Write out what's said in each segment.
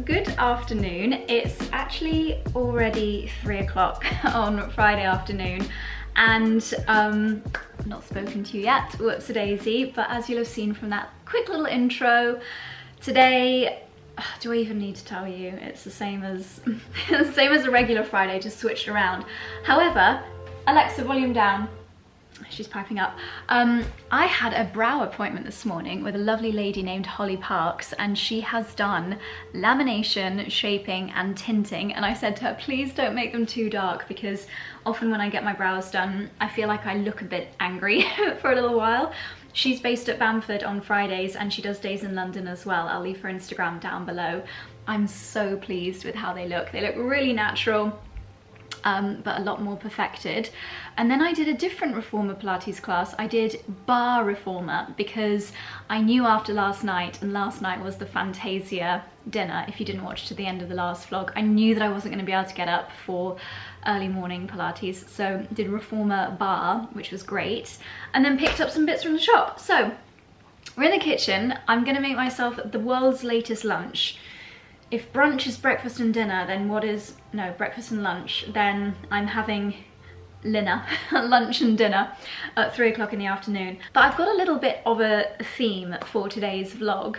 good afternoon. It's actually already 3 o'clock on Friday afternoon and I've not spoken to you yet, whoops-a-daisy, but as you'll have seen from that quick little intro, today, do I even need to tell you? It's the same as a regular Friday, just switched around. However, Alexa, volume down. She's piping up. I had a brow appointment this morning with a lovely lady named Holly Parks, and she has done lamination, shaping and tinting, and I said to her, please don't make them too dark, because often when I get my brows done I feel like I look a bit angry for a little while. She's based at Bamford on Fridays and she does days in London as well. I'll leave her Instagram down below. I'm so pleased with how they look. They look really natural. But a lot more perfected. And then I did a different reformer Pilates class. I did bar reformer because I knew after last night, and last night was the Fantasia dinner, if you didn't watch to the end of the last vlog, I knew that I wasn't going to be able to get up for early morning Pilates, so did reformer bar, which was great, and then picked up some bits from the shop. So we're in the kitchen. I'm going to make myself the world's latest lunch. If brunch is breakfast and dinner, then what is, no, breakfast and lunch, then I'm having dinner, lunch and dinner at 3 o'clock in the afternoon. But I've got a little bit of a theme for today's vlog.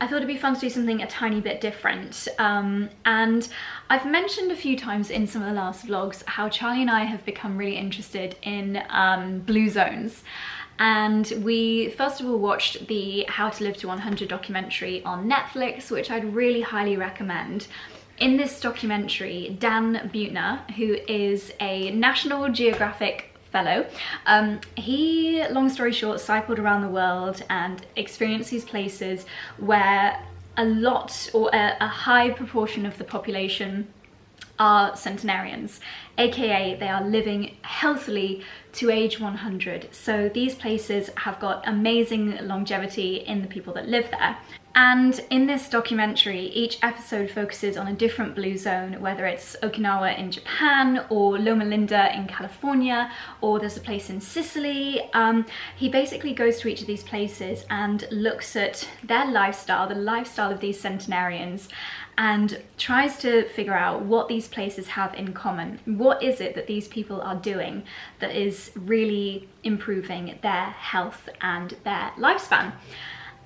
I thought it'd be fun to do something a tiny bit different. And I've mentioned a few times in some of the last vlogs how Charlie and I have become really interested in blue zones. And we first of all watched the How to Live to 100 documentary on Netflix, which I'd really highly recommend. In this documentary, Dan Buettner, who is a National Geographic fellow, he, long story short, cycled around the world and experienced these places where a lot, or a high proportion of the population are centenarians, aka they are living healthily to age 100. So these places have got amazing longevity in the people that live there. And in this documentary, each episode focuses on a different blue zone, whether it's Okinawa in Japan or Loma Linda in California, or there's a place in Sicily. He basically goes to each of these places and looks at their lifestyle, the lifestyle of these centenarians, and tries to figure out what these places have in common. What is it that these people are doing that is really improving their health and their lifespan?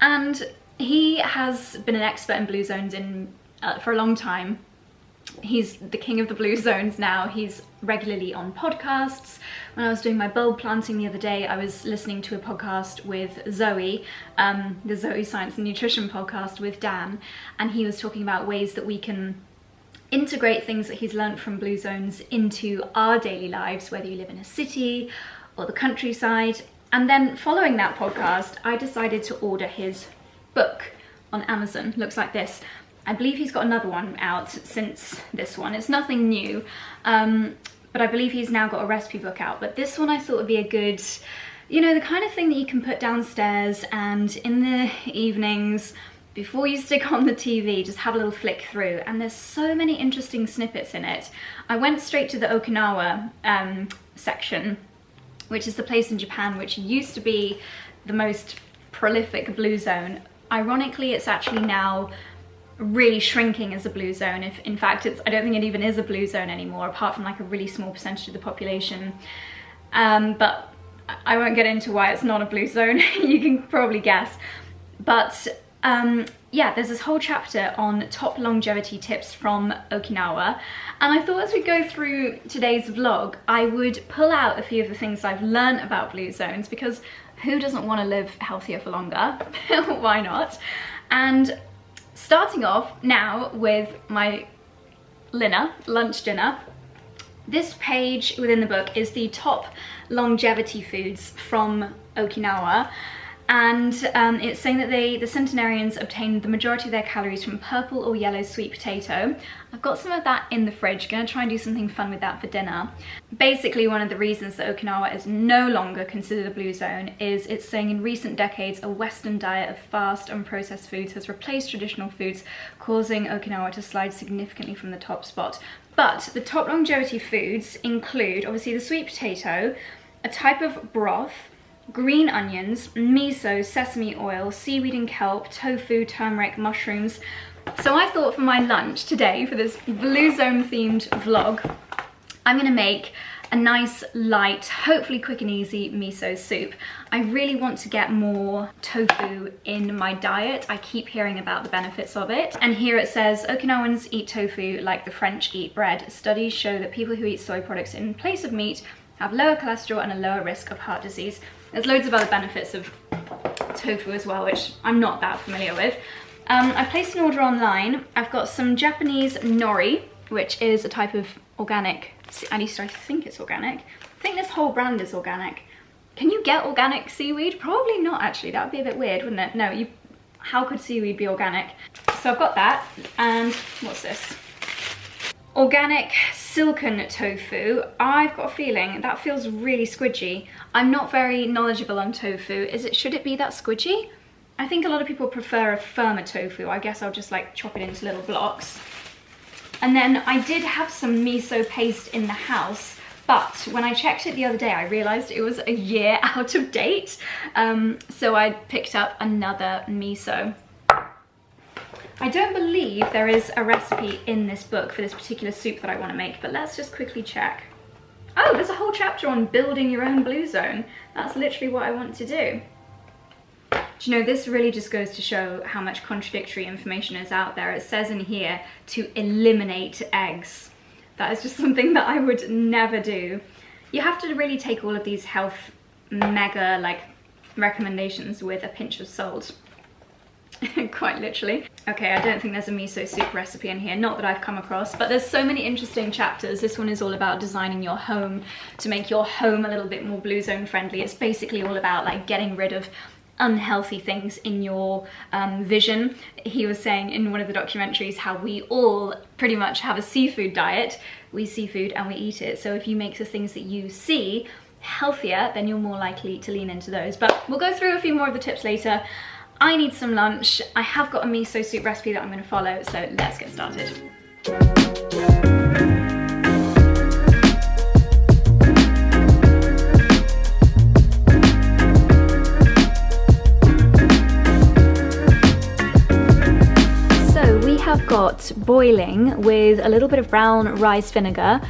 And he has been an expert in blue zones for a long time. He's the king of the blue zones now. He's regularly on podcasts. When I was doing my bulb planting the other day, I was listening to a podcast with Zoe, the Zoe Science and Nutrition podcast with Dan, and he was talking about ways that we can integrate things that he's learned from blue zones into our daily lives, whether you live in a city or the countryside. And then following that podcast, I decided to order his book on Amazon. Looks like this. I believe he's got another one out since this one. It's nothing new, but I believe he's now got a recipe book out. But this one I thought would be a good, you know, the kind of thing that you can put downstairs and in the evenings before you stick on the TV, just have a little flick through. And there's so many interesting snippets in it. I went straight to the Okinawa section, which is the place in Japan which used to be the most prolific blue zone. Ironically, it's actually now really shrinking as a blue zone. If in fact I don't think it even is a blue zone anymore, apart from like a really small percentage of the population. But I won't get into why it's not a blue zone. You can probably guess. But yeah, there's this whole chapter on top longevity tips from Okinawa, and I thought as we go through today's vlog I would pull out a few of the things I've learned about blue zones, because who doesn't want to live healthier for longer? Why not? And starting off now with my lunch dinner. This page within the book is the top longevity foods from Okinawa, and it's saying that the centenarians obtained the majority of their calories from purple or yellow sweet potato. I've got some of that in the fridge, gonna try and do something fun with that for dinner. Basically, one of the reasons that Okinawa is no longer considered a blue zone is it's saying in recent decades a Western diet of fast and processed foods has replaced traditional foods, causing Okinawa to slide significantly from the top spot. But the top longevity foods include obviously the sweet potato, a type of broth, green onions, miso, sesame oil, seaweed and kelp, tofu, turmeric, mushrooms, So I thought for my lunch today, for this Blue Zone themed vlog, I'm gonna make a nice, light, hopefully quick and easy miso soup. I really want to get more tofu in my diet. I keep hearing about the benefits of it. And here it says, Okinawans eat tofu like the French eat bread. Studies show that people who eat soy products in place of meat have lower cholesterol and a lower risk of heart disease. There's loads of other benefits of tofu as well, which I'm not that familiar with. I placed an order online. I've got some Japanese nori, which is a type of organic, at least I think it's organic. I think this whole brand is organic. Can you get organic seaweed? Probably not, actually. That would be a bit weird, wouldn't it? No, how could seaweed be organic? So I've got that, and what's this? Organic silken tofu. I've got a feeling that feels really squidgy. I'm not very knowledgeable on tofu. Should it be that squidgy? I think a lot of people prefer a firmer tofu. I guess I'll just like chop it into little blocks. And then I did have some miso paste in the house, but when I checked it the other day, I realized it was a year out of date. So I picked up another miso. I don't believe there is a recipe in this book for this particular soup that I want to make, but let's just quickly check. Oh, there's a whole chapter on building your own Blue Zone. That's literally what I want to do. Do you know, this really just goes to show how much contradictory information is out there. It says in here to eliminate eggs. That is just something that I would never do. You have to really take all of these health mega like recommendations with a pinch of salt. Quite literally. Okay, I don't think there's a miso soup recipe in here, not that I've come across, but there's so many interesting chapters. This one is all about designing your home to make your home a little bit more Blue Zone friendly. It's basically all about like getting rid of unhealthy things in your vision. He was saying in one of the documentaries how we all pretty much have a seafood diet. We see food and we eat it. So if you make the things that you see healthier, then you're more likely to lean into those. But we'll go through a few more of the tips later. I need some lunch. I have got a miso soup recipe that I'm going to follow, so let's get started. I've got boiling with a little bit of brown rice vinegar,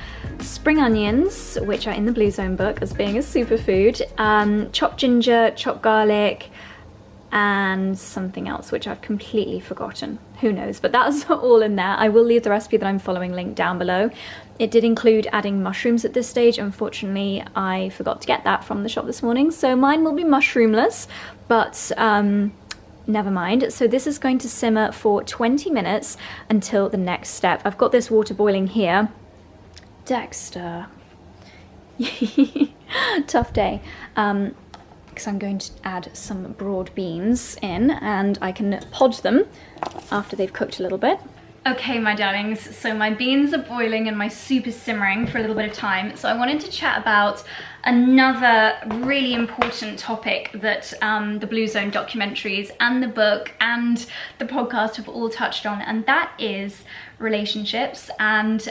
spring onions, which are in the Blue Zone book as being a superfood, chopped ginger, chopped garlic, and something else which I've completely forgotten. Who knows, but that's all in there. I will leave the recipe that I'm following linked down below. It did include adding mushrooms at this stage. Unfortunately, I forgot to get that from the shop this morning, so mine will be mushroomless, but never mind. So this is going to simmer for 20 minutes until the next step. I've got this water boiling here. Dexter. Tough day. Because I'm going to add some broad beans in and I can pod them after they've cooked a little bit. Okay, my darlings, so my beans are boiling and my soup is simmering for a little bit of time. So I wanted to chat about another really important topic that the Blue Zone documentaries and the book and the podcast have all touched on, and that is relationships and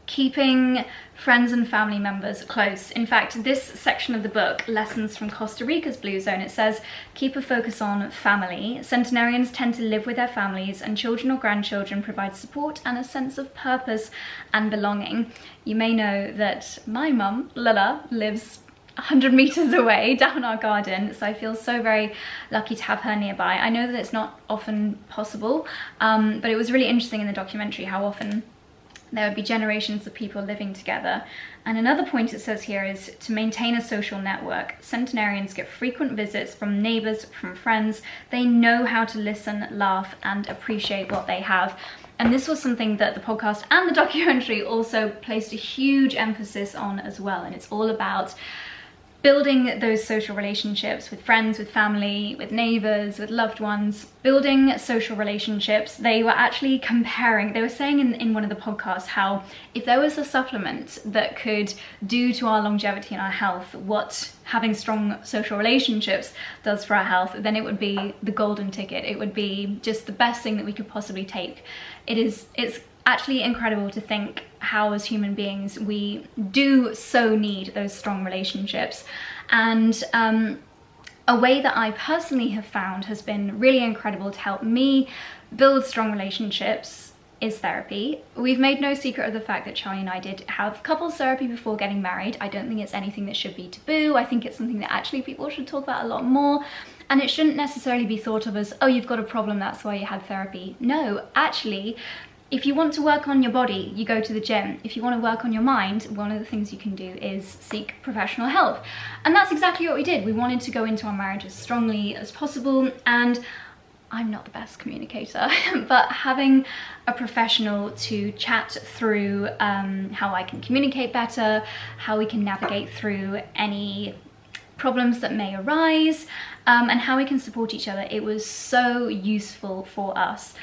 keeping friends and family members close. In fact, this section of the book, Lessons from Costa Rica's Blue Zone, it says, keep a focus on family. Centenarians tend to live with their families, and children or grandchildren provide support and a sense of purpose and belonging. You may know that my mum, Lila, lives 100 meters away down our garden, so I feel so very lucky to have her nearby. I know that it's not often possible, but it was really interesting in the documentary how often there would be generations of people living together. And another point it says here is to maintain a social network. Centenarians get frequent visits from neighbors, from friends. They know how to listen, laugh, and appreciate what they have. And this was something that the podcast and the documentary also placed a huge emphasis on as well. And it's all about building those social relationships with friends, with family, with neighbors, with loved ones. Building social relationships, they were actually comparing, they were saying in one of the podcasts how if there was a supplement that could do to our longevity and our health what having strong social relationships does for our health, then it would be the golden ticket. It would be just the best thing that we could possibly take. It's actually incredible to think how as human beings we do so need those strong relationships. And A way that I personally have found has been really incredible to help me build strong relationships is therapy. We've made no secret of the fact that Charlie and I did have couples therapy before getting married. I don't think it's anything that should be taboo. I think it's something that actually people should talk about a lot more. And it shouldn't necessarily be thought of as, oh, you've got a problem, that's why you had therapy. No, actually, if you want to work on your body, you go to the gym. If you want to work on your mind, one of the things you can do is seek professional help. And that's exactly what we did. We wanted to go into our marriage as strongly as possible, and I'm not the best communicator, but having a professional to chat through how I can communicate better, how we can navigate through any problems that may arise, and how we can support each other, it was so useful for us.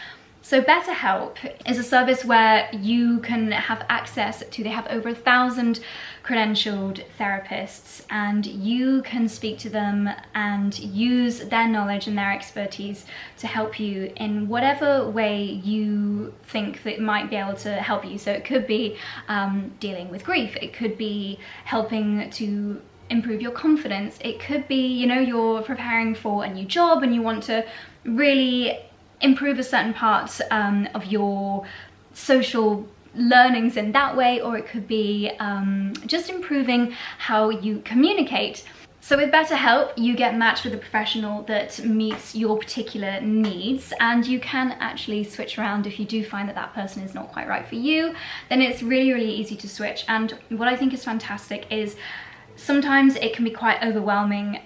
So BetterHelp is a service where you can have access to, they have over 1,000 credentialed therapists, and you can speak to them and use their knowledge and their expertise to help you in whatever way you think that might be able to help you. So it could be dealing with grief, it could be helping to improve your confidence, it could be, you know, you're preparing for a new job and you want to really improve a certain part of your social learnings in that way, or it could be just improving how you communicate. So with BetterHelp, you get matched with a professional that meets your particular needs, and you can actually switch around if you do find that that person is not quite right for you. Then it's really, really easy to switch. And what I think is fantastic is sometimes it can be quite overwhelming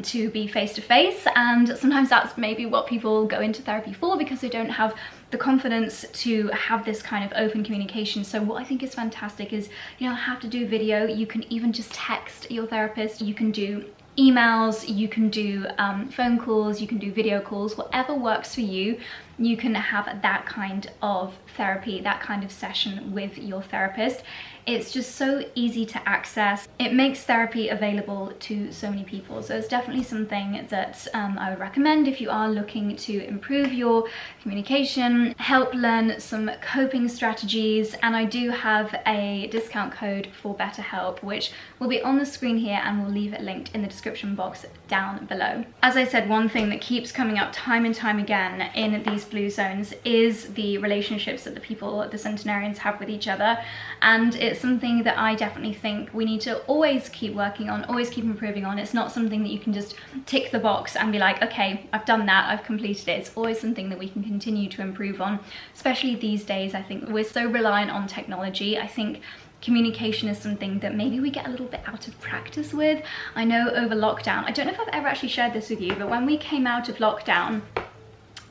to be face-to-face, and sometimes that's maybe what people go into therapy for, because they don't have the confidence to have this kind of open communication. So what I think is fantastic is you don't have to do video, you can even just text your therapist, you can do emails, you can do phone calls, you can do video calls, whatever works for you. You can have that kind of therapy, that kind of session with your therapist. It's just so easy to access. It makes therapy available to so many people. So it's definitely something that I would recommend if you are looking to improve your communication, help learn some coping strategies. And I do have a discount code for BetterHelp, which will be on the screen here, and we'll leave it linked in the description box down below. As I said, one thing that keeps coming up time and time again in these blue zones is the relationships that the people, the centenarians, have with each other. And it's something that I definitely think we need to always keep working on, always keep improving on. It's not something that you can just tick the box and be like, okay, I've done that, I've completed it. It's always something that we can continue to improve on, especially these days. I think we're so reliant on technology. I think communication is something that maybe we get a little bit out of practice with. I know over lockdown, I don't know if I've ever actually shared this with you, but when we came out of lockdown,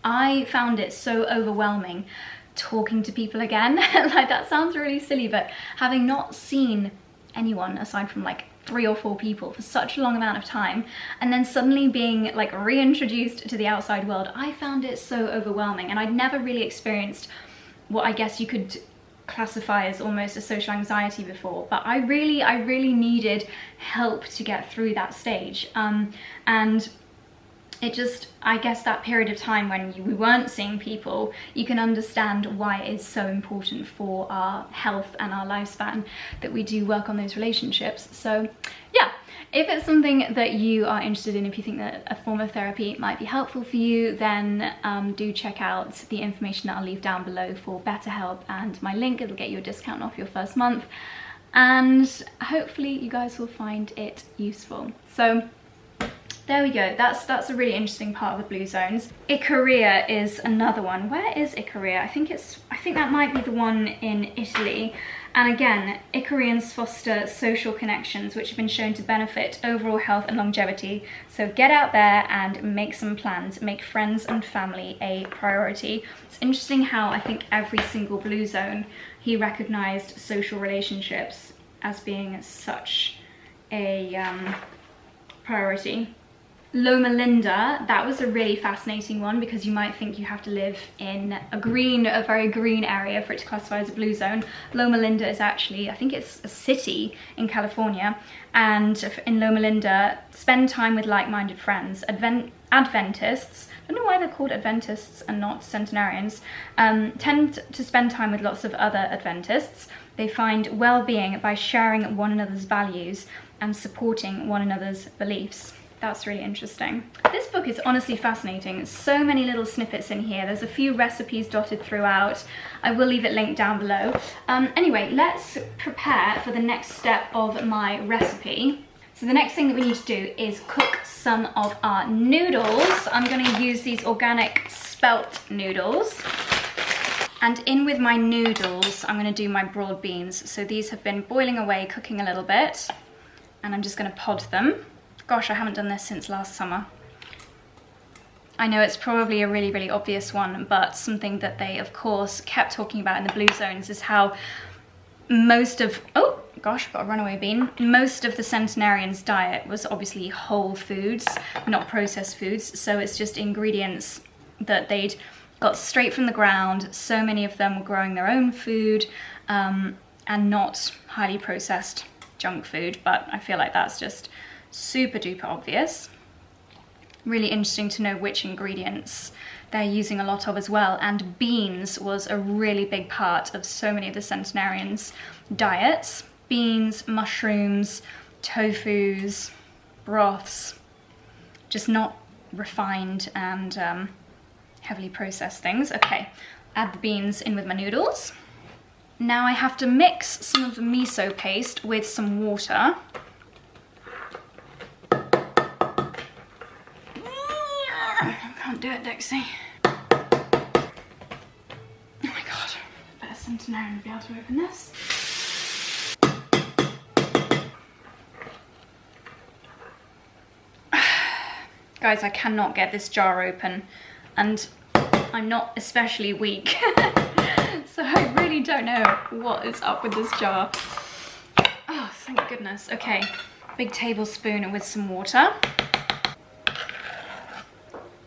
I found it so overwhelming talking to people again. Like, that sounds really silly, but having not seen anyone aside from like 3 or 4 people for such a long amount of time, and then suddenly being like reintroduced to the outside world, I found it so overwhelming. And I'd never really experienced what I guess you could classify as almost a social anxiety before, but I really needed help to get through that stage. And it just, I guess that period of time when we weren't seeing people, you can understand why it is so important for our health and our lifespan that we do work on those relationships. So yeah, if it's something that you are interested in, if you think that a form of therapy might be helpful for you, then do check out the information that I'll leave down below for BetterHelp and my link. It'll get you a discount off your first month, and hopefully you guys will find it useful. So there we go, that's a really interesting part of the blue zones. Ikaria is another one. Where is Ikaria? I think that might be the one in Italy. And again, Icarians foster social connections which have been shown to benefit overall health and longevity. So get out there and make some plans, make friends and family a priority. It's interesting how I think every single blue zone, he recognized social relationships as being such a priority. Loma Linda, that was a really fascinating one, because you might think you have to live in a very green area for it to classify as a blue zone. Loma Linda is actually, I think it's a city in California, and in Loma Linda, spend time with like-minded friends. Adventists, I don't know why they're called Adventists and not centenarians, tend to spend time with lots of other Adventists. They find well-being by sharing one another's values and supporting one another's beliefs. That's really interesting. This book is honestly fascinating. So many little snippets in here. There's a few recipes dotted throughout. I will leave it linked down below. Anyway, let's prepare for the next step of my recipe. So the next thing that we need to do is cook some of our noodles. I'm going to use these organic spelt noodles. And in with my noodles, I'm going to do my broad beans. So these have been boiling away, cooking a little bit. And I'm just going to pod them. Gosh, I haven't done this since last summer. I know it's probably a really, really obvious one, but something that they, of course, kept talking about in the Blue Zones is how most of, oh gosh, I've got a runaway bean. Most of the centenarians' diet was obviously whole foods, not processed foods. So it's just ingredients that they'd got straight from the ground. So many of them were growing their own food and not highly processed junk food. But I feel like that's just super duper obvious. Really interesting to know which ingredients they're using a lot of as well. And beans was a really big part of so many of the centenarians' diets. Beans, mushrooms, tofus, broths, just not refined and heavily processed things. Okay, add the beans in with my noodles. Now I have to mix some of the miso paste with some water. Can't do it, Dixie. Oh my god, I bet a centenarian would be able to open this. Guys, I cannot get this jar open, and I'm not especially weak, so I really don't know what is up with this jar. Oh, thank goodness. Okay, big tablespoon with some water.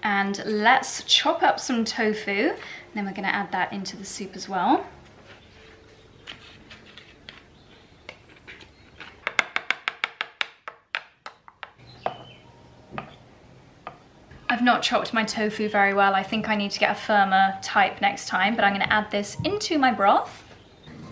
And let's chop up some tofu, and then we're going to add that into the soup as well. I've not chopped my tofu very well. I think I need to get a firmer type next time, but I'm going to add this into my broth.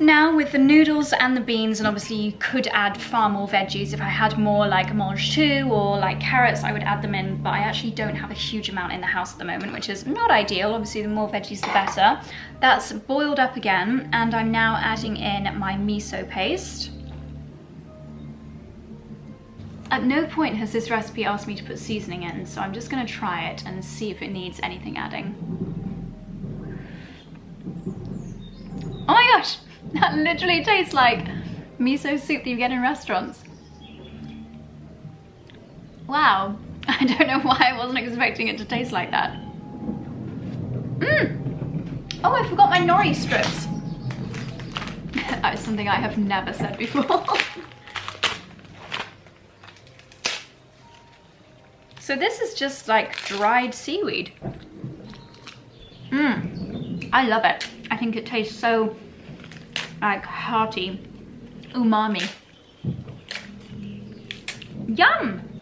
Now with the noodles and the beans, and obviously you could add far more veggies. If I had more like mange choux or like carrots, I would add them in, but I actually don't have a huge amount in the house at the moment, which is not ideal. Obviously the more veggies the better. That's boiled up again, and I'm now adding in my miso paste. At no point has this recipe asked me to put seasoning in, so I'm just going to try it and see if it needs anything adding. Oh my gosh! That literally tastes like miso soup that you get in restaurants. Wow, I don't know why I wasn't expecting it to taste like that. Oh, I forgot my nori strips. That is something I have never said before. So this is just like dried seaweed. I love it. I think it tastes so like hearty, umami. Yum!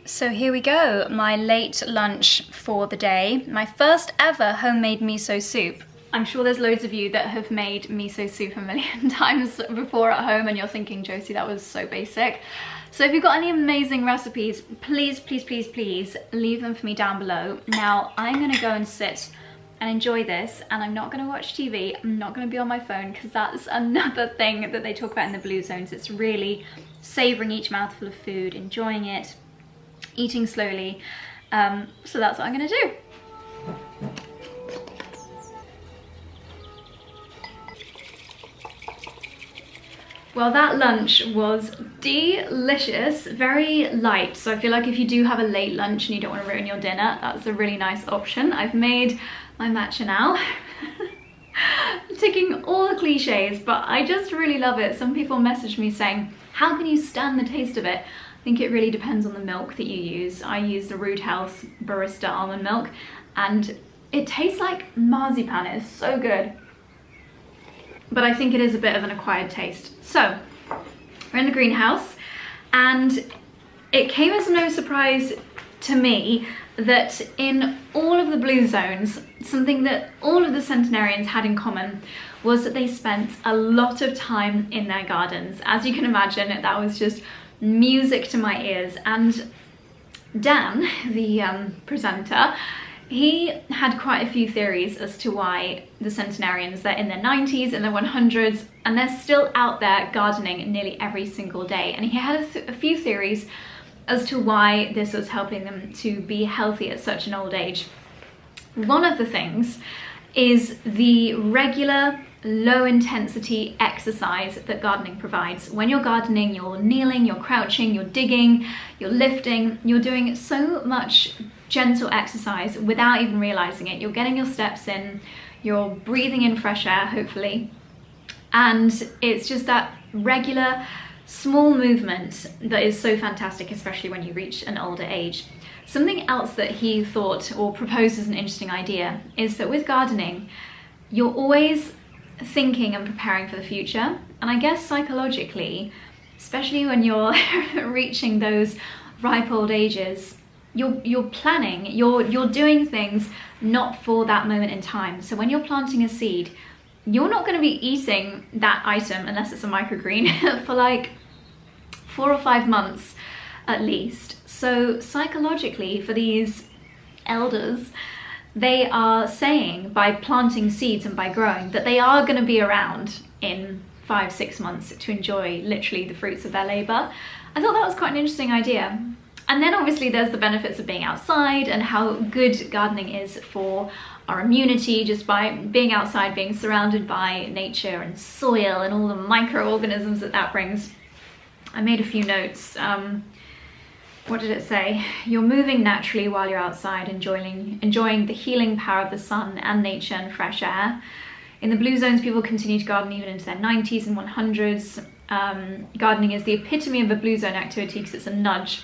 So here we go, my late lunch for the day. My first ever homemade miso soup. I'm sure there's loads of you that have made miso soup a million times before at home and you're thinking, Josie, that was so basic. So if you've got any amazing recipes, please, please, please, please leave them for me down below. Now I'm gonna go and sit and enjoy this, and I'm not gonna watch TV, I'm not gonna be on my phone, because that's another thing that they talk about in the Blue Zones. It's really savoring each mouthful of food, enjoying it, eating slowly. So that's what I'm gonna do. Well, that lunch was delicious, very light. So I feel like if you do have a late lunch and you don't want to ruin your dinner, that's a really nice option. I've made my matcha now. Ticking all the cliches, but I just really love it. Some people message me saying, how can you stand the taste of it? I think it really depends on the milk that you use. I use the Rude Health Barista almond milk, and it tastes like marzipan. It is so good. But I think it is a bit of an acquired taste. So, we're in the greenhouse, and it came as no surprise to me that in all of the blue zones, something that all of the centenarians had in common was that they spent a lot of time in their gardens. As you can imagine, that was just music to my ears. And Dan, the presenter, he had quite a few theories as to why the centenarians, they're in their 90s and their 100s, and they're still out there gardening nearly every single day. And he had a few theories as to why this was helping them to be healthy at such an old age. One of the things is the regular low intensity exercise that gardening provides. When you're gardening, you're kneeling, you're crouching, you're digging, you're lifting, you're doing so much gentle exercise without even realizing it. You're getting your steps in, you're breathing in fresh air, hopefully, and it's just that regular small movement that is so fantastic, especially when you reach an older age. Something else that he thought or proposed as an interesting idea is that with gardening, you're always thinking and preparing for the future. And I guess psychologically, especially when you're reaching those ripe old ages, you're planning, you're doing things not for that moment in time. So when you're planting a seed, you're not going to be eating that item unless it's a microgreen for like 4 or 5 months at least. So psychologically, for these elders, they are saying by planting seeds and by growing that they are going to be around in 5-6 months to enjoy literally the fruits of their labor. I thought that was quite an interesting idea. And then obviously there's the benefits of being outside and how good gardening is for our immunity, just by being outside, being surrounded by nature and soil and all the microorganisms that brings. I made a few notes. What did it say? You're moving naturally while you're outside, enjoying the healing power of the sun and nature and fresh air. In the blue zones, people continue to garden even into their 90s and 100s. Gardening is the epitome of a blue zone activity because it's a nudge.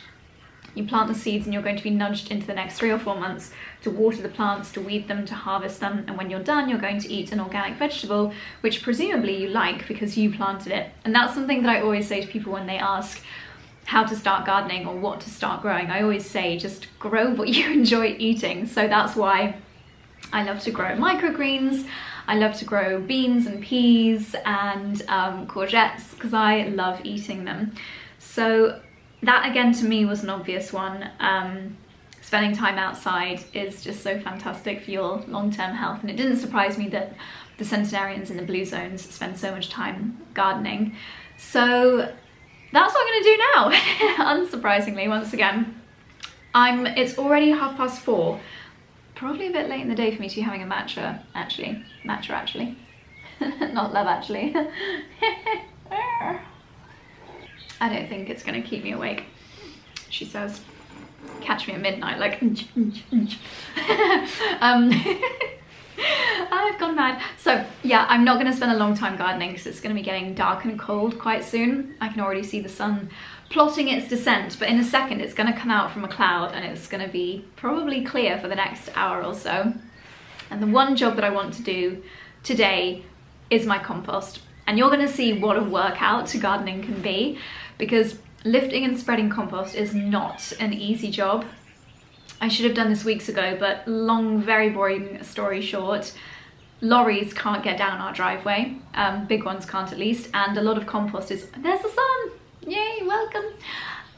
You plant the seeds and you're going to be nudged into the next 3 or 4 months to water the plants, to weed them, to harvest them. And when you're done, you're going to eat an organic vegetable, which presumably you like because you planted it. And that's something that I always say to people when they ask how to start gardening or what to start growing. I always say, just grow what you enjoy eating. So that's why I love to grow microgreens. I love to grow beans and peas and courgettes because I love eating them. So that again to me was an obvious one. Spending time outside is just so fantastic for your long-term health, and it didn't surprise me that the centenarians in the blue zones spend so much time gardening. So that's what I'm going to do now. Unsurprisingly, once again, it's already 4:30. Probably a bit late in the day for me to be having a matcha actually. Not love actually. I don't think it's going to keep me awake, she says. Catch me at midnight, like I've gone mad. So yeah, I'm not going to spend a long time gardening because it's going to be getting dark and cold quite soon. I can already see the sun plotting its descent, but in a second it's going to come out from a cloud and it's going to be probably clear for the next hour or so. And the one job that I want to do today is my compost. And you're going to see what a workout gardening can be, because lifting and spreading compost is not an easy job. I should have done this weeks ago, but long, very boring story short, lorries can't get down our driveway. Big ones can't at least. And a lot of compost is, there's the sun, yay, welcome.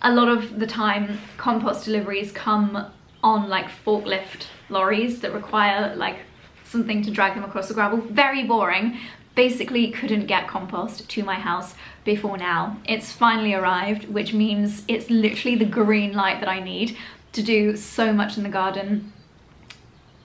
A lot of the time compost deliveries come on like forklift lorries that require like something to drag them across the gravel. Very boring. Basically couldn't get compost to my house before now. It's finally arrived, which means it's literally the green light that I need to do so much in the garden.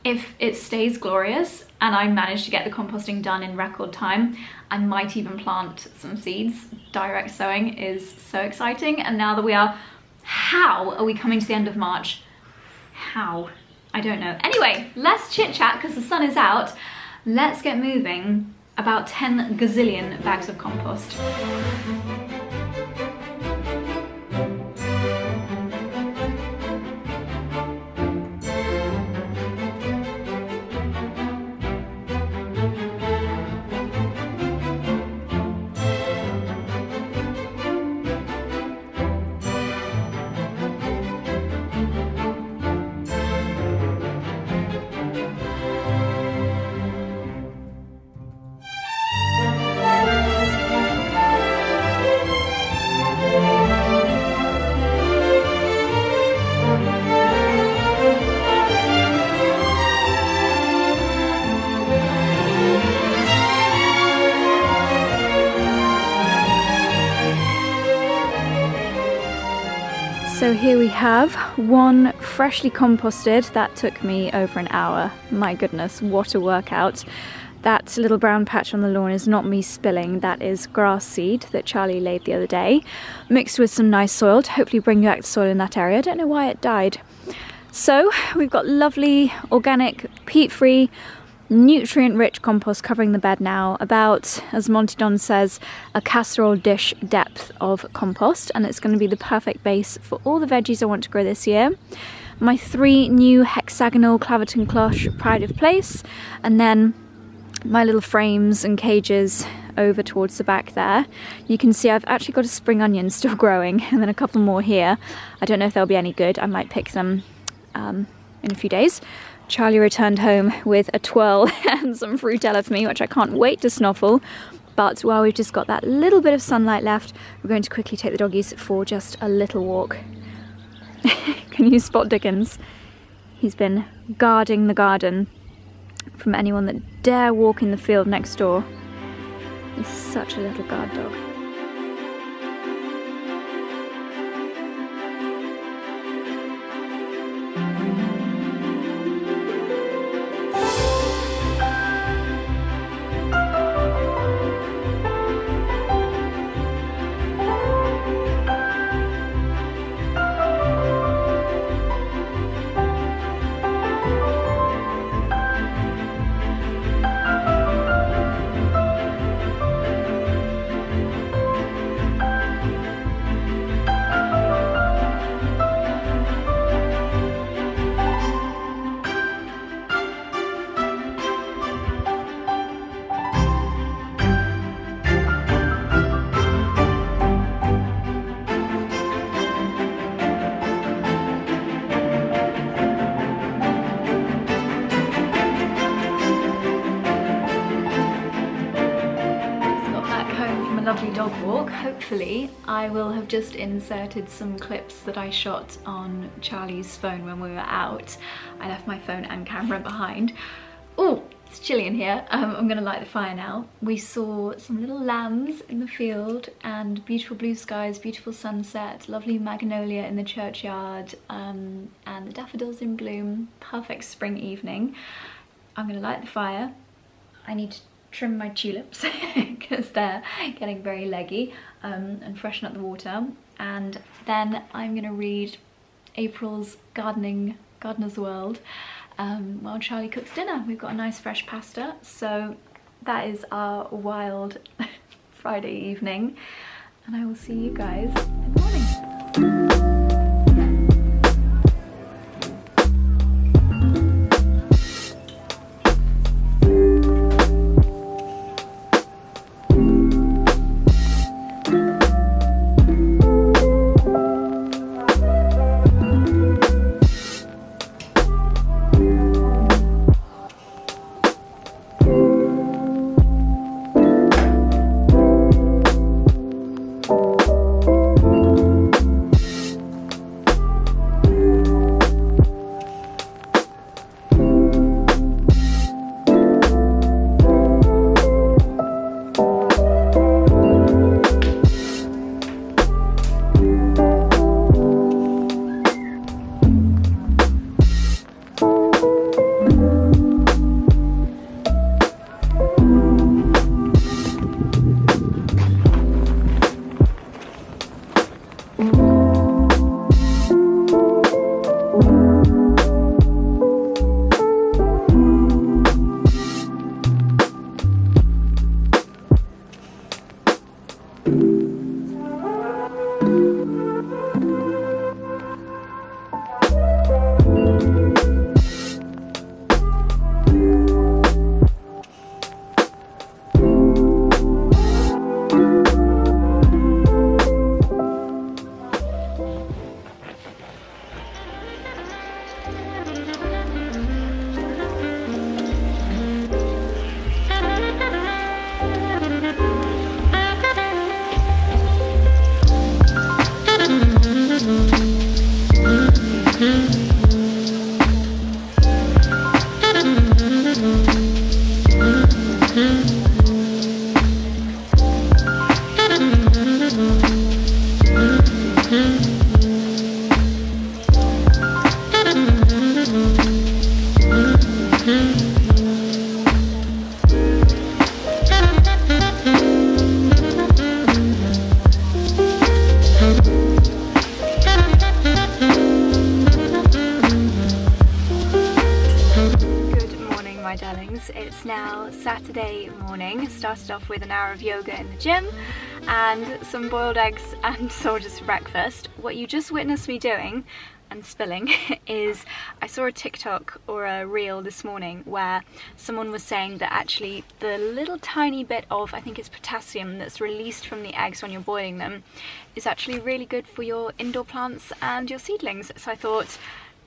If it stays glorious and I manage to get the composting done in record time, I might even plant some seeds. Direct sowing is so exciting. And now that how are we coming to the end of March? How? I don't know. Anyway, less chit chat because the sun is out. Let's get moving. About 10 gazillion bags of compost. So here we have one freshly composted. That took me over an hour. My goodness, what a workout. That little brown patch on the lawn is not me spilling, that is grass seed that Charlie laid the other day, mixed with some nice soil to hopefully bring back the soil in that area. I don't know why it died. So we've got lovely, organic, peat-free, nutrient-rich compost covering the bed now, about, as Monty Don says, a casserole dish depth of compost, and it's going to be the perfect base for all the veggies I want to grow this year. My 3 new hexagonal claverton cloche pride of place, and then my little frames and cages over towards the back there. You can see I've actually got a spring onion still growing, and then a couple more here. I don't know if they'll be any good. I might pick them in a few days. Charlie returned home with a twirl and some fruitella for me, which I can't wait to snuffle. But while we've just got that little bit of sunlight left, we're going to quickly take the doggies for just a little walk. Can you spot Dickens? He's been guarding the garden from anyone that dare walk in the field next door. He's such a little guard dog. Lovely dog walk. Hopefully I will have just inserted some clips that I shot on Charlie's phone when we were out. I left my phone and camera behind. Oh, it's chilly in here. I'm gonna light the fire now. We saw some little lambs in the field and beautiful blue skies, beautiful sunset, lovely magnolia in the churchyard, and the daffodils in bloom. Perfect spring evening. I'm gonna light the fire. I need to trim my tulips because they're getting very leggy, and freshen up the water, and then I'm gonna read April's Gardener's World while Charlie cooks dinner. We've got a nice fresh pasta, so that is our wild Friday evening, and I will see you guys in the morning. It's now Saturday morning. Started off with an hour of yoga in the gym and some boiled eggs and soldiers for breakfast. What you just witnessed me doing and spilling is I saw a TikTok or a reel this morning where someone was saying that actually the little tiny bit of, I think it's potassium, that's released from the eggs when you're boiling them is actually really good for your indoor plants and your seedlings. So I thought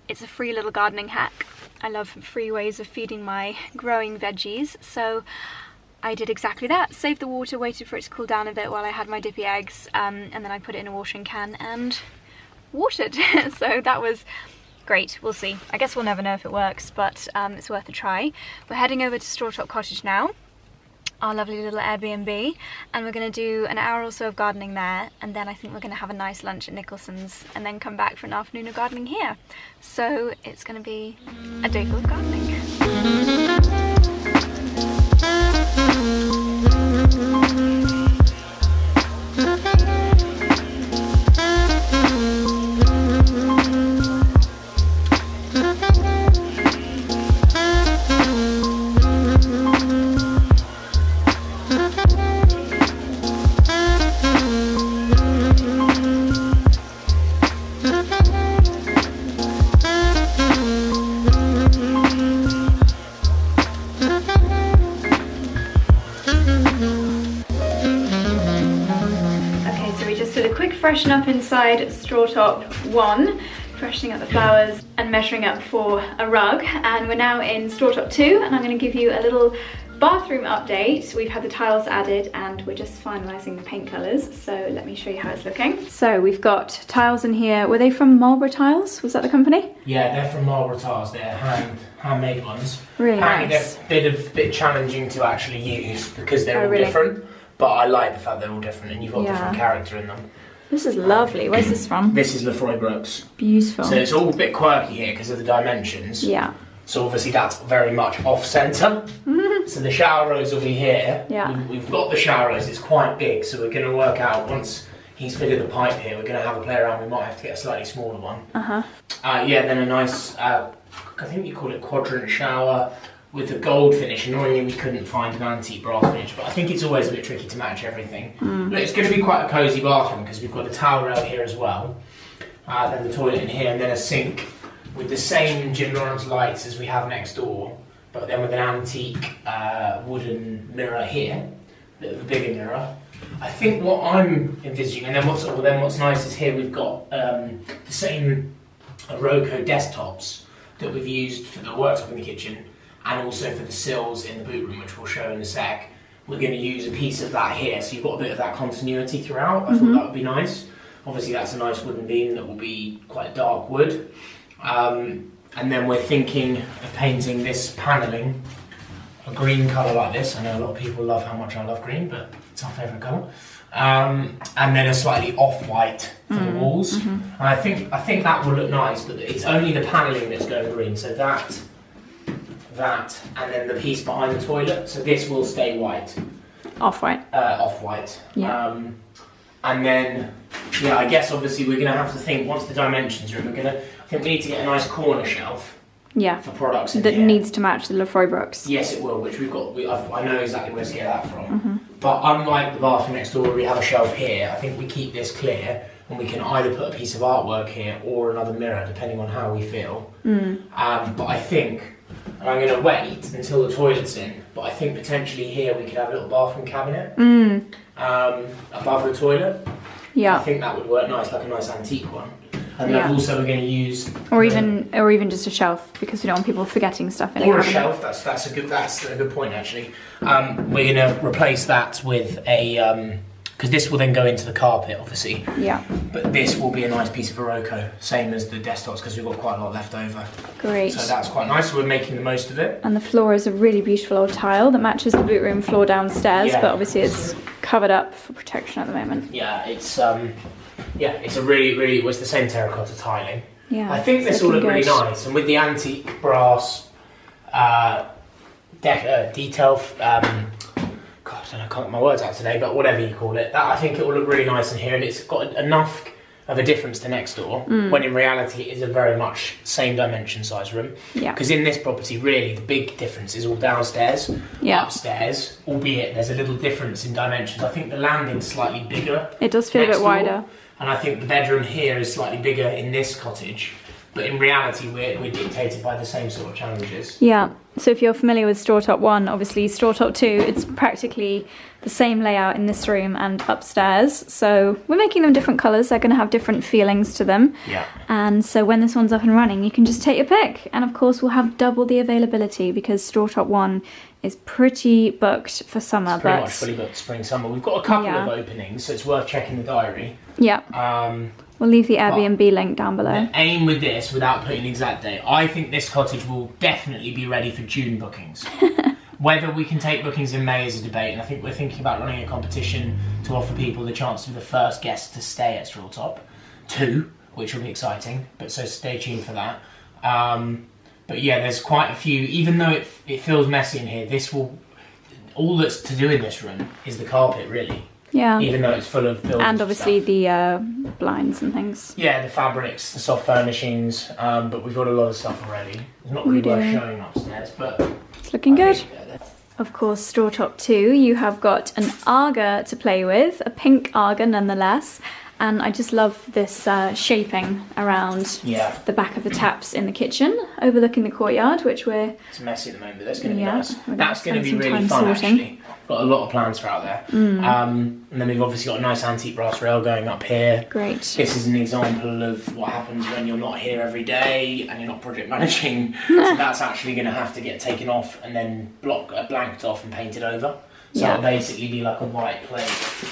it's a free little gardening hack. I love free ways of feeding my growing veggies, so I did exactly that. Saved the water, waited for it to cool down a bit while I had my dippy eggs, and then I put it in a watering can and watered. So that was great. We'll see. I guess we'll never know if it works, but it's worth a try. We're heading over to Strawtop Cottage now, our lovely little Airbnb, and we're going to do an hour or so of gardening there, and then I think we're going to have a nice lunch at Nicholsons and then come back for an afternoon of gardening here. So it's going to be a day full of gardening. Freshen up inside Strawtop 1, freshening up the flowers and measuring up for a rug, and we're now in Strawtop 2, and I'm going to give you a little bathroom update. We've had the tiles added and we're just finalising the paint colours, so let me show you how it's looking. So we've got tiles in here. Were they from Marlborough Tiles? Was that the company? Yeah, they're from Marlborough Tiles. They're handmade ones. Really Apparently nice. They're a bit challenging to actually use because they're all different, but I like the fact they're all different and you've got different character in them. This is lovely. Where's this from? This is Lefroy Brooks. Beautiful. So it's all a bit quirky here because of the dimensions. Yeah. So obviously that's very much off-centre. So the shower rose will be here. Yeah. We've got the shower rose, it's quite big, so we're going to work out, once he's fitted the pipe here, we're going to have a play around. We might have to get a slightly smaller one. Yeah, then a nice, I think you call it quadrant shower with the gold finish. Annoyingly, we couldn't find an antique brass finish, but I think it's always a bit tricky to match everything. But it's going to be quite a cosy bathroom because we've got the towel rail here as well, then the toilet in here, and then a sink with the same Jim Lawrence lights as we have next door, but then with an antique wooden mirror here, the bigger mirror. I think what I'm envisaging, and then what's nice is here we've got the same Roco desktops that we've used for the worktop in the kitchen, and also for the sills in the boot room, which we'll show in a sec. We're going to use a piece of that here, so you've got a bit of that continuity throughout. I thought that would be nice. Obviously that's a nice wooden beam that will be quite dark wood. And then we're thinking of painting this panelling a green colour like this. I know a lot of people love how much I love green, but it's our favourite colour. And then a slightly off-white for the walls. And I think that will look nice, but it's only the panelling that's going green, so that, and then the piece behind the toilet. So this will stay white. Off-white. Off-white. Yeah. And then, yeah, I guess obviously we're going to have to think, once the dimensions are in, I think we need to get a nice corner shelf. Yeah. For products in that here. Needs to match the Lefroy Brooks. Yes, it will, which we've got. I know exactly where to get that from. But unlike the bathroom next door where we have a shelf here, I think we keep this clear, and we can either put a piece of artwork here or another mirror, depending on how we feel. But I think, and I'm going to wait until the toilet's in, but I think potentially here we could have a little bathroom cabinet above the toilet. Yeah. I think that would work nice, like a nice antique one. And then also we're going to use, or even just a shelf, because we don't want people forgetting stuff in or a shelf. That's a good point actually. We're going to replace that with a because this will then go into the carpet, obviously. Yeah. But this will be a nice piece of Roco, same as the desktops, because we've got quite a lot left over. Great. So that's quite nice. So we're making the most of it. And the floor is a really beautiful old tile that matches the boot room floor downstairs, but obviously it's covered up for protection at the moment. Yeah, it's a really, it's the same terracotta tiling. Yeah. I think this will look really nice, and with the antique brass detail. God, I don't know, I can't get my words out today, but whatever you call it, that I think it will look really nice in here, and it's got enough of a difference to next door, when in reality it is a very much same dimension size room. Yeah. Because in this property, really, the big difference is all downstairs. Yeah. Upstairs, albeit there's a little difference in dimensions. I think the landing's slightly bigger. It does feel a bit wider. And I think the bedroom here is slightly bigger in this cottage. But in reality, we're dictated by the same sort of challenges. Yeah. So if you're familiar with Strawtop 1, obviously Strawtop 2, it's practically the same layout in this room and upstairs. So we're making them different colours. They're going to have different feelings to them. Yeah. And so when this one's up and running, you can just take your pick. And of course, we'll have double the availability because Strawtop 1 is pretty booked for summer. It's pretty much fully booked spring, summer. We've got a couple of openings, so it's worth checking the diary. Yeah. We'll leave the Airbnb link down below. The aim with this, without putting an exact date, I think this cottage will definitely be ready for June bookings. Whether we can take bookings in May is a debate, and I think we're thinking about running a competition to offer people the chance to be the first guest to stay at Strawtop 2, which will be exciting, but so stay tuned for that. But yeah, there's quite a few, even though it feels messy in here, all that's to do in this room is the carpet, really. Yeah. Even though it's full of buildings and obviously stuff. The blinds and things. Yeah, the fabrics, the soft furnishings, but we've got a lot of stuff already. It's not really worth showing upstairs, but it's looking good. Of course, Strawtop 2, you have got an Aga to play with, a pink Aga nonetheless. And I just love this shaping around the back of the taps in the kitchen, overlooking the courtyard, which it's messy at the moment, but that's going to be nice. That's going to be really fun, actually. Got a lot of plans for out there. And then we've obviously got a nice antique brass rail going up here. Great. This is an example of what happens when you're not here every day and you're not project managing. So that's actually going to have to get taken off and then blanked off and painted over. So it'll basically be like a white plate.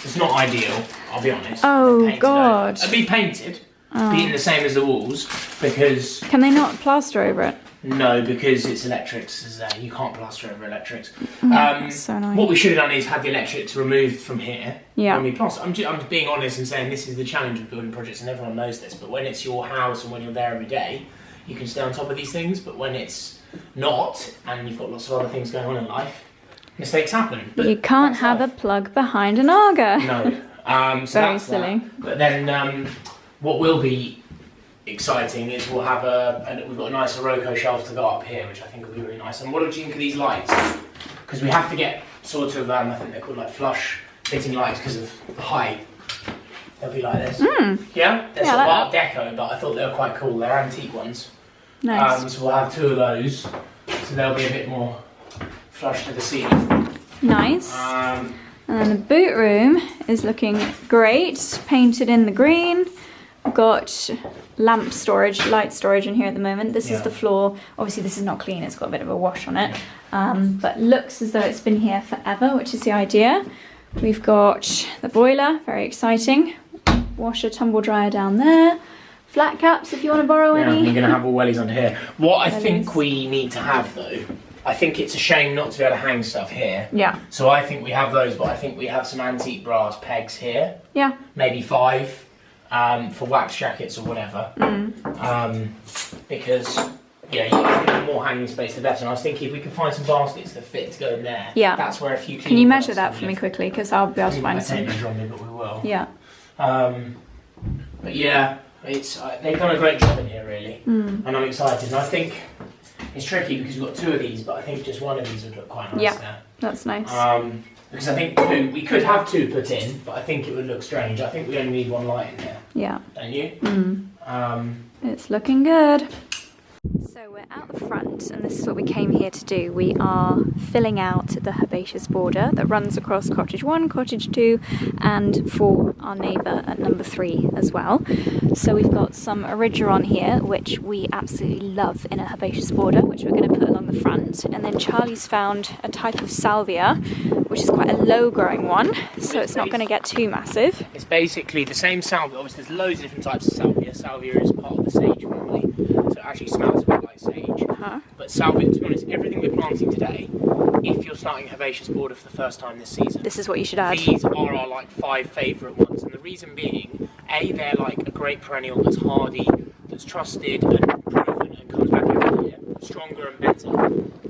It's not ideal, I'll be honest. Oh God. It'll be painted, being the same as the walls, because... Can they not plaster over it? No, because it's electrics. You can't plaster over electrics. So annoying. What we should have done is had the electrics removed from here. Yeah. When we plaster. I'm just being honest and saying this is the challenge with building projects, and everyone knows this. But when it's your house and when you're there every day, you can stay on top of these things. But when it's not, and you've got lots of other things going on in life, mistakes happen. But you can't have a plug behind an Aga. No. So very silly. That. But then what will be exciting is we'll have we've got a nice Oroco shelf to go up here, which I think will be really nice. And what do you think of these lights? Because we have to get sort of, I think they're called like flush fitting lights because of the height. They'll be like this. Yeah? They're sort of Art Deco, but I thought they were quite cool. They're antique ones. Nice. So we'll have 2 of those. So they'll be a bit more flush to the ceiling. Nice. And then the boot room is looking great, painted in the green. We've got lamp storage, light storage in here at the moment. This is the floor. Obviously this is not clean, it's got a bit of a wash on it. But looks as though it's been here forever, which is the idea. We've got the boiler, very exciting. Washer, tumble dryer down there. Flat caps if you want to borrow any. We're going to have all wellies under here. What I think we need to have though, I think it's a shame not to be able to hang stuff here. Yeah. So I think we have those, but I think we have some antique brass pegs here. Yeah. Maybe 5 for wax jackets or whatever. Because, the more hanging space the better. And I was thinking if we can find some baskets that fit to go in there. Yeah. That's where a few. Can you measure that for me quickly? Because I'll be able to find some. Measure on me, but we will. Yeah. But yeah, it's they've done a great job in here really, and I'm excited. And I think it's tricky because we've got 2 of these, but I think just 1 of these would look quite nice there. That's nice. Because I think we could have 2 put in, but I think it would look strange. I think we only need 1 light in here. Yeah. Don't you? It's looking good. So we're out the front and this is what we came here to do. We are filling out the herbaceous border that runs across Cottage 1, Cottage 2 and for our neighbour at number 3 as well. So we've got some Erigeron here which we absolutely love in a herbaceous border, which we're going to put along the front. And then Charlie's found a type of salvia which is quite a low growing one, so it's not going to get too massive. It's basically the same salvia. Obviously there's loads of different types of salvia. Salvia is part of the sage family, so it actually smells a bit like sage. But salvia, to be honest, everything we're planting today, if you're starting a herbaceous border for the first time this season, this is what you should add. These are our like 5 favourite ones, and the reason being, A, they're like a great perennial that's hardy, that's trusted and proven and comes back every year, stronger and better.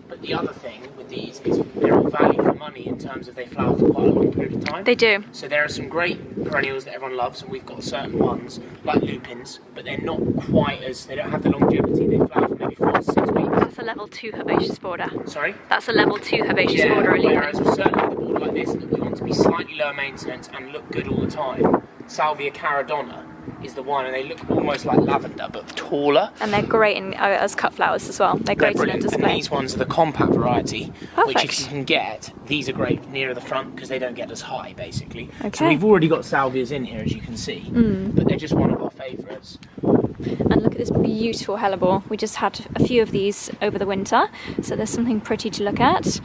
But the other thing with these is they're all value for money in terms of they flower for quite a long period of time. They do. So there are some great perennials that everyone loves, and we've got certain ones like lupins, but they're not quite as, they don't have the longevity. They flower for maybe 4 to 6 weeks. That's a level 2 herbaceous border. Sorry? That's a level 2 herbaceous border. Whereas with certainly the border like this, that we want to be slightly lower maintenance and look good all the time, Salvia caradonna is the one, and they look almost like lavender but taller. And they're great in, as cut flowers as well. They're great in a display. And these ones are the compact variety, Perfect. which if you can get, these are great nearer the front because they don't get as high basically. Okay. So we've already got salvias in here, as you can see, but they're just one of our favourites. And look at this beautiful hellebore. We just had a few of these over the winter, so there's something pretty to look at.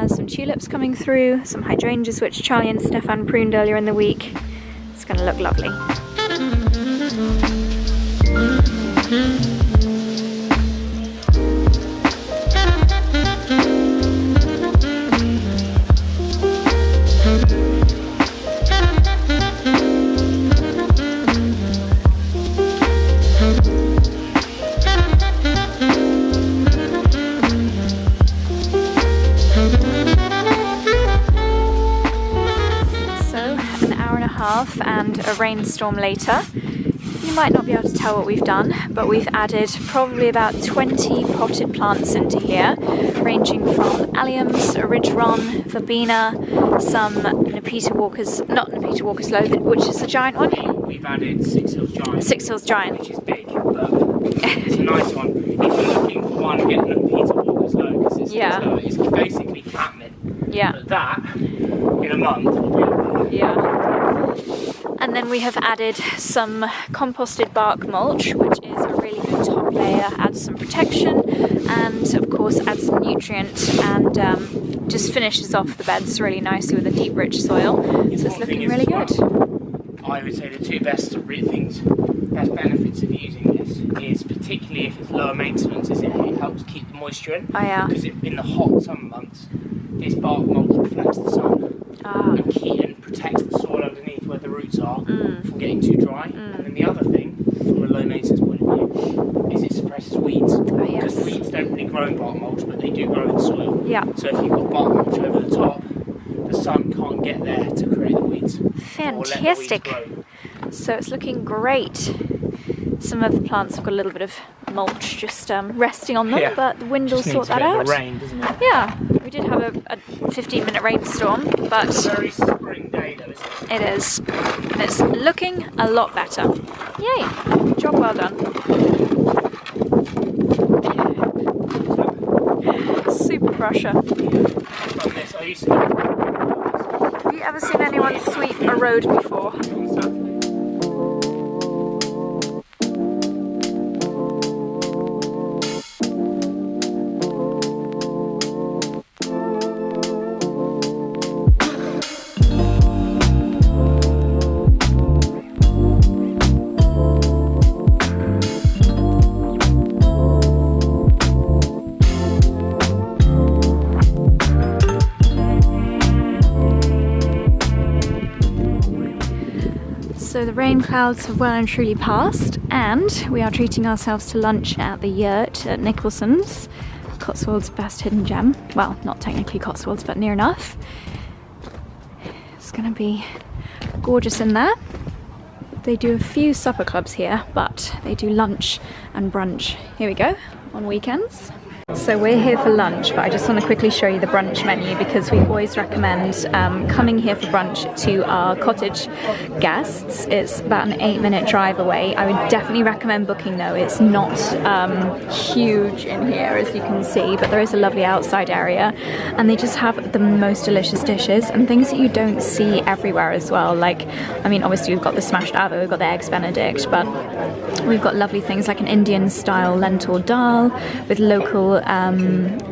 Some tulips coming through, some hydrangeas which Charlie and Stefan pruned earlier in the week. It's going to look lovely. And a rainstorm later. You might not be able to tell what we've done, but we've added probably about 20 potted plants into here, ranging from alliums, ridgeron, verbena, some Nepeta Walker's, not Nepeta Walker's Low, which is the giant one. We've added Six Hills Giant. Six Hills Giant. Which is big, but it's a nice one. If you're looking for one, get Nepeta Walker's Low, because it's basically catmint. Yeah. But that, in a month, will be And then we have added some composted bark mulch, which is a really good top layer, adds some protection and of course adds some nutrient and just finishes off the beds really nicely with a deep rich soil. So it's looking really good. I would say the two best benefits of using this is, particularly if it's lower maintenance, is it helps keep the moisture in. Oh yeah. Because in the hot summer months, this bark mulch reflects the sun and protects the soil underneath where the roots are from getting too dry. And then the other thing, from a low maintenance point of view, is it suppresses weeds. Because weeds don't really grow in bark mulch, but they do grow in soil. Yeah. So if you've got bark mulch over the top, the sun can't get there to create the weeds. Fantastic. So it's looking great. Some of the plants have got a little bit of mulch just resting on them, but the wind will sort that out. Rain, doesn't it? Yeah, we did have a 15-minute rainstorm, but it's a very spring day though, isn't it? it is. And it's looking a lot better. Yay! Job well done. Super brusher. Have you ever seen anyone sweep a road before? So the rain clouds have well and truly passed, and we are treating ourselves to lunch at the Yurt at Nicholsons, Cotswold's best hidden gem. Well, not technically Cotswolds, but near enough. It's gonna be gorgeous in there. They do a few supper clubs here, but they do lunch and brunch. Here we go, on weekends. So we're here for lunch, but I just want to quickly show you the brunch menu because we always recommend coming here for brunch to our cottage guests. It's about an 8-minute drive away. I would definitely recommend booking though. It's not huge in here as you can see, but there is a lovely outside area and they just have the most delicious dishes and things that you don't see everywhere as well. Like, I mean, obviously we've got the smashed avo, we've got the eggs benedict, but we've got lovely things like an Indian style lentil dal with local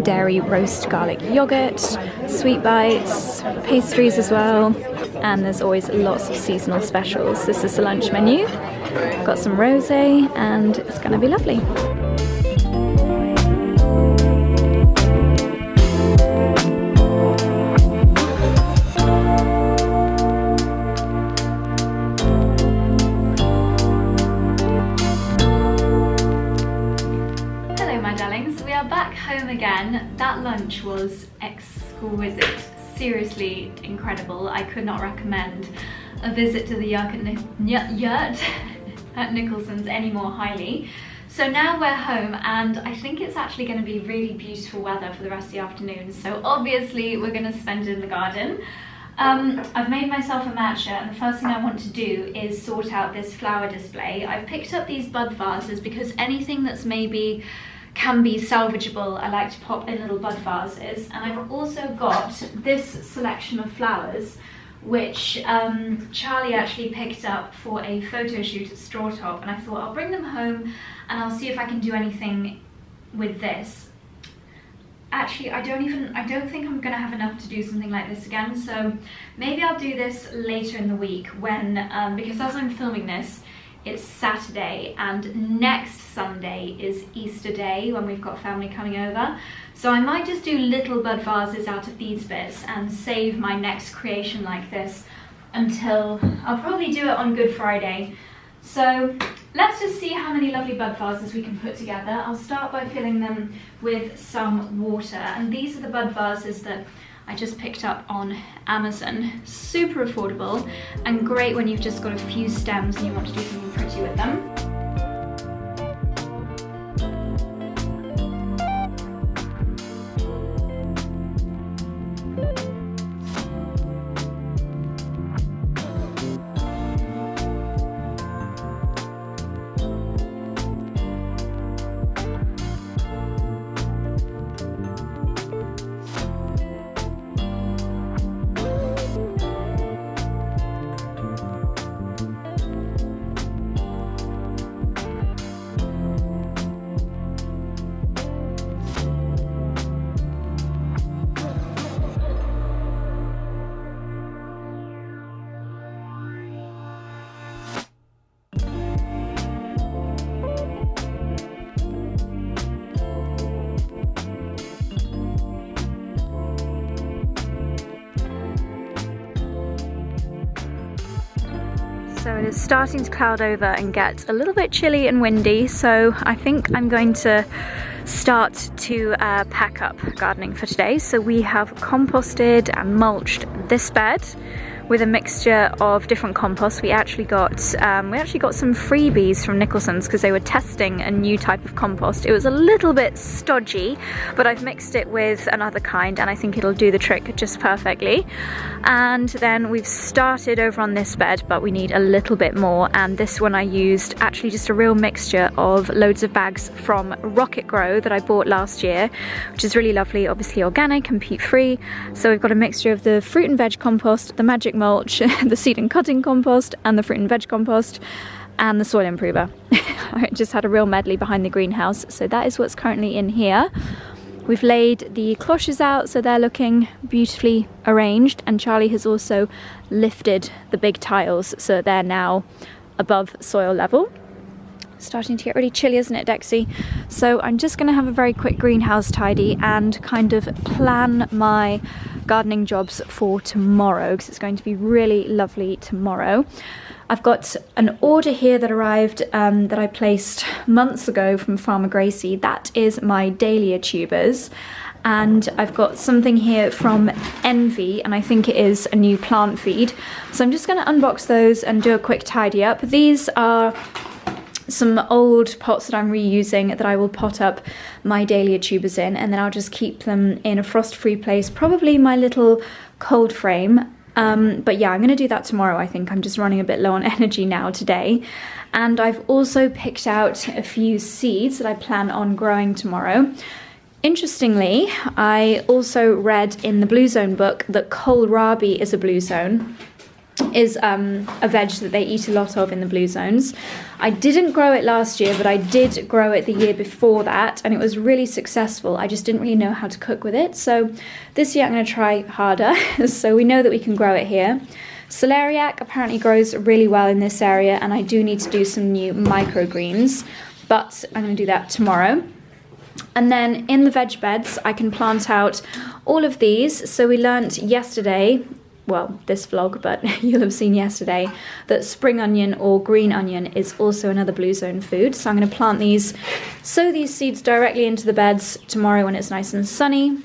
dairy roast garlic yogurt, sweet bites, pastries as well, and there's always lots of seasonal specials. This is the lunch menu. Got some rosé and it's going to be lovely. Back home again. That lunch was exquisite. school visit. Seriously incredible. I could not recommend a visit to the yurt at Nicholsons any more highly. So now we're home, and I think it's actually going to be really beautiful weather for the rest of the afternoon. So obviously we're going to spend it in the garden. I've made myself a matcha, and the first thing I want to do is sort out this flower display. I've picked up these bud vases because anything that's maybe can be salvageable, I like to pop in little bud vases. And I've also got this selection of flowers, which Charlie actually picked up for a photo shoot at Strawtop, and I thought I'll bring them home and I'll see if I can do anything with this. Actually, I don't think I'm gonna have enough to do something like this again, so maybe I'll do this later in the week when, because as I'm filming this, it's Saturday, and next Sunday is Easter Day when we've got family coming over. So I might just do little bud vases out of these bits and save my next creation like this until, I'll probably do it on Good Friday. So let's just see how many lovely bud vases we can put together. I'll start by filling them with some water, and these are the bud vases that I just picked up on Amazon. Super affordable and great when you've just got a few stems and you want to do something pretty with them. So it is starting to cloud over and get a little bit chilly and windy, so I think I'm going to start to pack up gardening for today. So we have composted and mulched this bed with a mixture of different composts. We actually got some freebies from Nicholsons because they were testing a new type of compost. It was a little bit stodgy, but I've mixed it with another kind and I think it'll do the trick just perfectly. And then we've started over on this bed, but we need a little bit more, and this one I used actually just a real mixture of loads of bags from Rocket Grow that I bought last year, which is really lovely, obviously organic and peat free. So we've got a mixture of the fruit and veg compost, the magic mulch, the seed and cutting compost, and the fruit and veg compost, and the soil improver. I just had a real medley behind the greenhouse, so that is what's currently in here. We've laid the cloches out, so they're looking beautifully arranged, and Charlie has also lifted the big tiles, so they're now above soil level. Starting to get really chilly, isn't it, Dexy? So I'm just going to have a very quick greenhouse tidy and kind of plan my gardening jobs for tomorrow, because it's going to be really lovely tomorrow. I've got an order here that arrived that I placed months ago from Farmer Gracie. That is my dahlia tubers. And I've got something here from Envy, and I think it is a new plant feed. So I'm just going to unbox those and do a quick tidy up. These are some old pots that I'm reusing that I will pot up my dahlia tubers in, and then I'll just keep them in a frost-free place, probably my little cold frame. But yeah, I'm going to do that tomorrow. I think I'm just running a bit low on energy now today. And I've also picked out a few seeds that I plan on growing tomorrow. Interestingly, I also read in the Blue Zone book that kohlrabi is a blue zone. Is a veg that they eat a lot of in the blue zones. I didn't grow it last year, but I did grow it the year before that, and it was really successful. I just didn't really know how to cook with it, so this year I'm going to try harder. So we know that we can grow it here. Celeriac apparently grows really well in this area, and I do need to do some new microgreens, but I'm going to do that tomorrow. And then in the veg beds I can plant out all of these. So we learnt yesterday, well, this vlog, but you'll have seen yesterday, that spring onion or green onion is also another blue zone food. So I'm going to plant these, sow these seeds directly into the beds tomorrow when it's nice and sunny.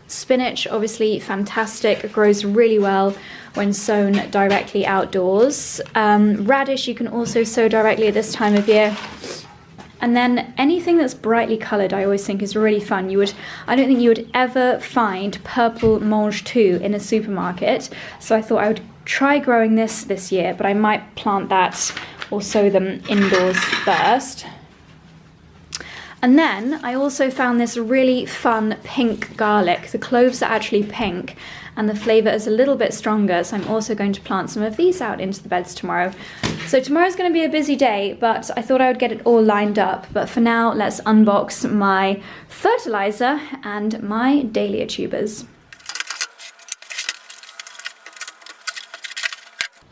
Spinach, obviously fantastic, it grows really well when sown directly outdoors. Radish you can also sow directly at this time of year. And then anything that's brightly coloured I always think is really fun. I don't think you would ever find purple mange tout in a supermarket, so I thought I would try growing this year, but I might plant that or sow them indoors first. And then I also found this really fun pink garlic. The cloves are actually pink and the flavour is a little bit stronger, so I'm also going to plant some of these out into the beds tomorrow. So tomorrow's going to be a busy day, but I thought I would get it all lined up. But for now, let's unbox my fertiliser and my dahlia tubers.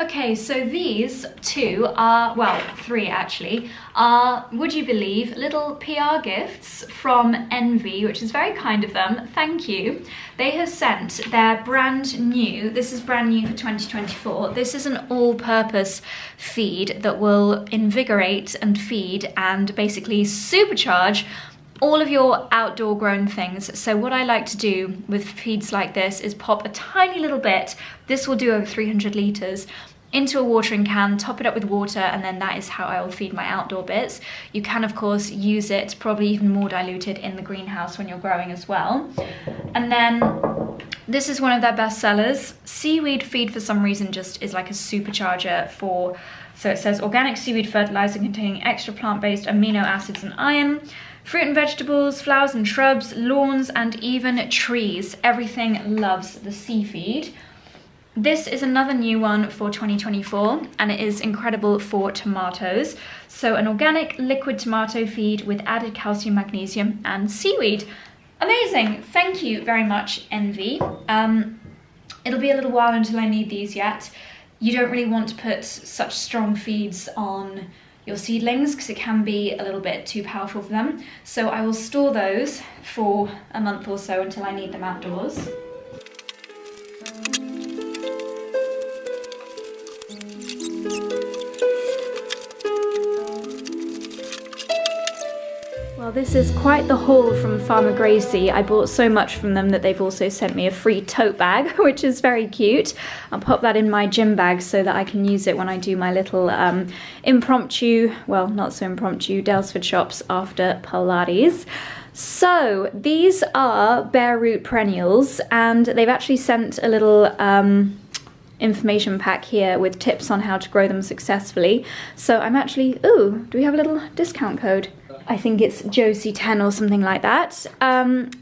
Okay, so these two are, well, three actually, are, would you believe, little PR gifts from Envy, which is very kind of them. Thank you. They have sent their brand new, this is brand new for 2024. This is an all-purpose feed that will invigorate and feed and basically supercharge all of your outdoor grown things. So what I like to do with feeds like this is pop a tiny little bit, this will do over 300 litres, into a watering can, top it up with water, and then that is how I will feed my outdoor bits. You can of course use it, probably even more diluted, in the greenhouse when you're growing as well. And then this is one of their best sellers. Seaweed feed for some reason just is like a supercharger for, so it says organic seaweed fertilizer containing extra plant-based amino acids and iron, fruit and vegetables, flowers and shrubs, lawns, and even trees. Everything loves the sea feed. This is another new one for 2024 and it is incredible for tomatoes. So an organic liquid tomato feed with added calcium, magnesium and seaweed. Amazing, thank you very much Envy. It'll be a little while until I need these yet. You don't really want to put such strong feeds on your seedlings because it can be a little bit too powerful for them. So I will store those for a month or so until I need them outdoors. Well, this is quite the haul from Farmer Gracie. I bought so much from them that they've also sent me a free tote bag, which is very cute. I'll pop that in my gym bag so that I can use it when I do my little impromptu, well, not so impromptu, Dalesford shops after Pilates. So these are bare root perennials and they've actually sent a little information pack here with tips on how to grow them successfully. So I'm actually, ooh, do we have a little discount code? I think it's Josie10 or something like that.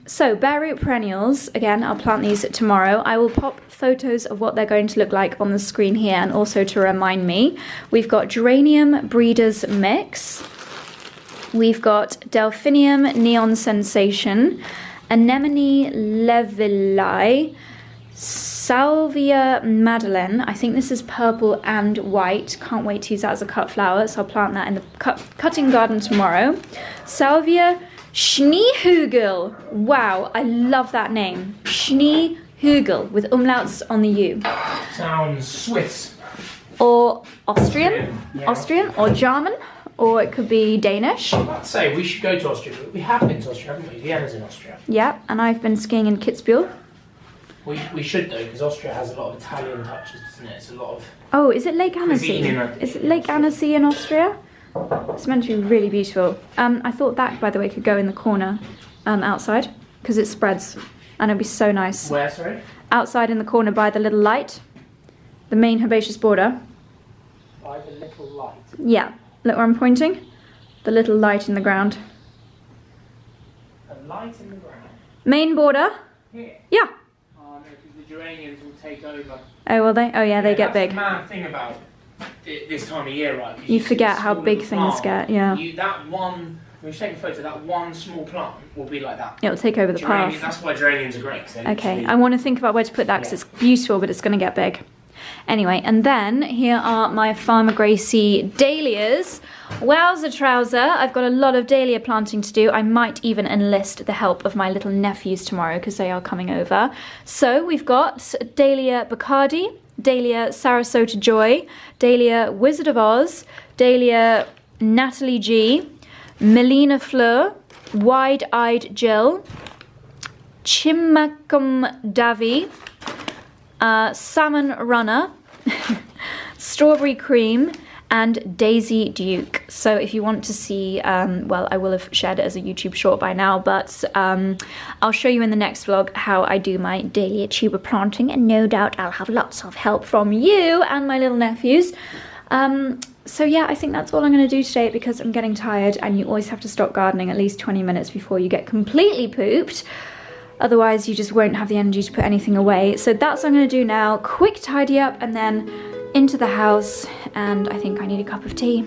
So bare root perennials, again, I'll plant these tomorrow. I will pop photos of what they're going to look like on the screen here and also to remind me. We've got Geranium Breeders Mix. We've got Delphinium Neon Sensation, Anemone Levili, Salvia Madeleine. I think this is purple and white. Can't wait to use that as a cut flower, so I'll plant that in the cutting garden tomorrow. Salvia Schneehügel. Wow, I love that name. Schneehügel with umlauts on the U. Sounds Swiss. Or Austrian. Yeah. Austrian or German. Or it could be Danish. I'd say we should go to Austria. We have been to Austria, haven't we? Vienna's in Austria. Yeah, and I've been skiing in Kitzbühel. We should though, because Austria has a lot of Italian touches, doesn't it? It's a lot of... Oh, is it Lake Annecy? Is it Lake Annecy in Austria? It's meant to be really beautiful. I thought that, by the way, could go in the corner outside, because it spreads, and it'd be so nice. Where, sorry? Outside in the corner by the little light, the main herbaceous border. By the little light? Yeah, look where I'm pointing. The little light in the ground. A light in the ground? Main border? Here? Yeah. Oh no, because the geraniums will take over. Oh, will they? Oh yeah, they get big. That's the mad thing about this time of year, right? You forget how big things get, yeah. That one, when you take a photo, that one small plant will be like that. It'll take over the path. That's why geraniums are great. Okay, I want to think about where to put that because it's beautiful, but it's going to get big. Anyway, and then here are my Farmer Gracie dahlias. Wowza trouser, I've got a lot of dahlia planting to do. I might even enlist the help of my little nephews tomorrow because they are coming over. So we've got Dahlia Bacardi, Dahlia Sarasota Joy, Dahlia Wizard of Oz, Dahlia Natalie G, Melina Fleur, Wide-Eyed Jill, Chimacum Davi, Salmon Runner, Strawberry Cream, and Daisy Duke. So if you want to see, well, I will have shared it as a YouTube short by now, but I'll show you in the next vlog how I do my daily tuber planting, and no doubt I'll have lots of help from you and my little nephews. So yeah, I think that's all I'm going to do today because I'm getting tired, and you always have to stop gardening at least 20 minutes before you get completely pooped. Otherwise you just won't have the energy to put anything away. So that's what I'm going to do now. Quick tidy up and then into the house, and I think I need a cup of tea.